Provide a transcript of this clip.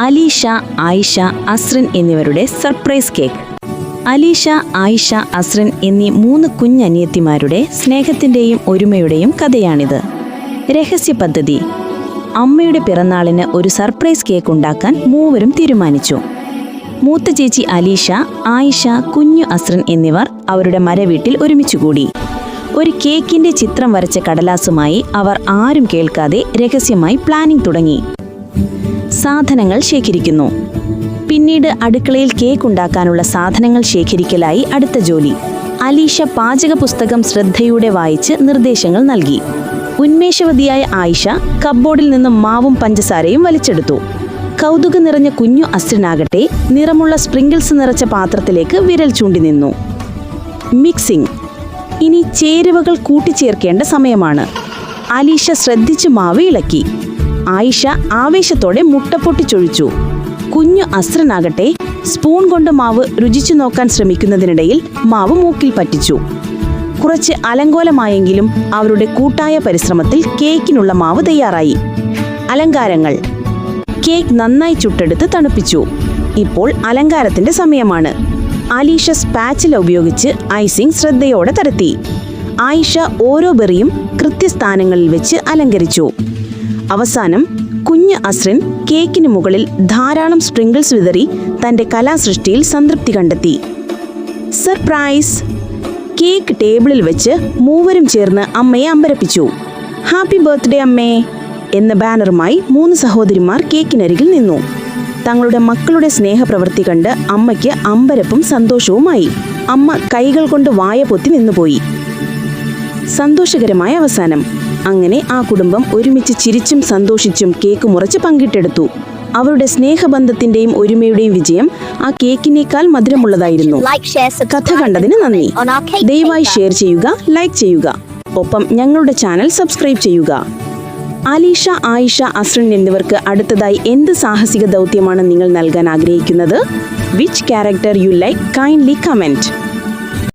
അലീഷ, ആയിഷ, അസ്രിൻ എന്നിവരുടെ surprise cake. Alisha, Ayisha, അസ്രിൻ എന്നീ 3 കുഞ്ഞനിയത്തിമാരുടെ സ്നേഹത്തിൻ്റെയും ഒരുമയുടെയും കഥയാണിത്. രഹസ്യ പദ്ധതി. അമ്മയുടെ പിറന്നാളിന് ഒരു സർപ്രൈസ് കേക്ക് ഉണ്ടാക്കാൻ മൂവരും തീരുമാനിച്ചു. മൂത്ത ചേച്ചി അലീഷ, ആയിഷ, കുഞ്ഞു അസ്രിൻ എന്നിവർ അവരുടെ മരവീട്ടിൽ ഒരുമിച്ചുകൂടി. ഒരു കേക്കിന്റെ ചിത്രം വരച്ച കടലാസുമായി അവർ ആരും കേൾക്കാതെ രഹസ്യമായി പ്ലാനിംഗ് തുടങ്ങി. സാധനങ്ങൾ ശേഖരിക്കുന്നു. പിന്നീട് അടുക്കളയിൽ കേക്ക് ഉണ്ടാക്കാനുള്ള സാധനങ്ങൾ ശേഖരിക്കലായി അടുത്ത ജോലി. അലീഷ പാചക പുസ്തകം ശ്രദ്ധയോടെ വായിച്ച് നിർദ്ദേശങ്ങൾ നൽകി. ഉന്മേഷവതിയായ ആയിഷ കബ്ബോർഡിൽ നിന്നും മാവും പഞ്ചസാരയും വലിച്ചെടുത്തു. കൗതുകം നിറഞ്ഞ കുഞ്ഞു അസ്രിനാകട്ടെ നിറമുള്ള സ്പ്രിങ്കിൾസ് നിറച്ച പാത്രത്തിലേക്ക് വിരൽ ചൂണ്ടി നിന്നു. മിക്സിംഗ്. ഇനി ചേരുവകൾ കൂട്ടിച്ചേർക്കേണ്ട സമയമാണ്. അലീഷ ശ്രദ്ധിച്ചു മാവ് ഇളക്കി. ആയിഷ ആവേശത്തോടെ മുട്ട പൊട്ടിച്ചൊഴിച്ചു. കുഞ്ഞു അസ്രിനാകട്ടെ സ്പൂൺ കൊണ്ട് മാവ് രുചിച്ചു നോക്കാൻ ശ്രമിക്കുന്നതിനിടയിൽ മാവ് മൂക്കിൽ പറ്റിച്ചു. കുറച്ച് അലങ്കോലമായെങ്കിലും അവരുടെ കൂട്ടായ പരിശ്രമത്തിൽ കേക്കിനുള്ള മാവ് തയ്യാറായി. അലങ്കാരങ്ങൾ. കേക്ക് നന്നായി ചുട്ടെടുത്ത് തണുപ്പിച്ചു. ഇപ്പോൾ അലങ്കാരത്തിന്റെ സമയമാണ്. അലീഷ സ്പാച്ചില ഉപയോഗിച്ച് ഐസിംഗ് ശ്രദ്ധയോടെ തരത്തി. ആയിഷ ഓരോ ബെറിയും കൃത്യസ്ഥാനങ്ങളിൽ വെച്ച് അലങ്കരിച്ചു. അവസാനം കുഞ്ഞ് അസ്രിൻ കേക്കിന് മുകളിൽ ധാരാളം സ്പ്രിങ്കിൾസ് വിതറി തന്റെ കലാസൃഷ്ടിയിൽ സംതൃപ്തി കണ്ടെത്തി. സർപ്രൈസ്. കേക്ക് ടേബിളിൽ വെച്ച് മൂവരും ചേർന്ന് അമ്മയെ അമ്പരപ്പിച്ചു. ഹാപ്പി ബർത്ത്ഡേ അമ്മേ എന്ന ബാനറുമായി 3 സഹോദരിമാർ കേക്കിനരികിൽ നിന്നു. തങ്ങളുടെ മക്കളുടെ സ്നേഹപ്രവൃത്തി കണ്ട് അമ്മയ്ക്ക് അമ്പരപ്പും സന്തോഷവുമായി. അമ്മ കൈകൾ കൊണ്ട് വായ പൊത്തി നിന്നുപോയി. സന്തോഷകരമായ അവസാനം. അങ്ങനെ ആ കുടുംബം ഒരുമിച്ച് ചിരിച്ചും സന്തോഷിച്ചും കേക്ക് മുറിച്ച് പങ്കിട്ടെടുത്തു. അവരുടെ സ്നേഹബന്ധത്തിന്റെയും ഒരുമയുടെയും വിജയം ആ കേക്കിനേക്കാൾ മധുരമുള്ളതായിരുന്നു. കഥ കണ്ടതിന് നന്ദി. ദയവായി ഷെയർ ചെയ്യുക, ലൈക്ക് ചെയ്യുക. ഒപ്പം ഞങ്ങളുടെ ചാനൽ സബ്സ്ക്രൈബ് ചെയ്യുക. അലീഷ, ആയിഷ, അസ്രിൻ എന്നിവർക്ക് അടുത്തതായി എന്ത് സാഹസിക ദൗത്യമാണ് നിങ്ങൾ നൽകാൻ ആഗ്രഹിക്കുന്നത്? Which character you like? Kindly comment.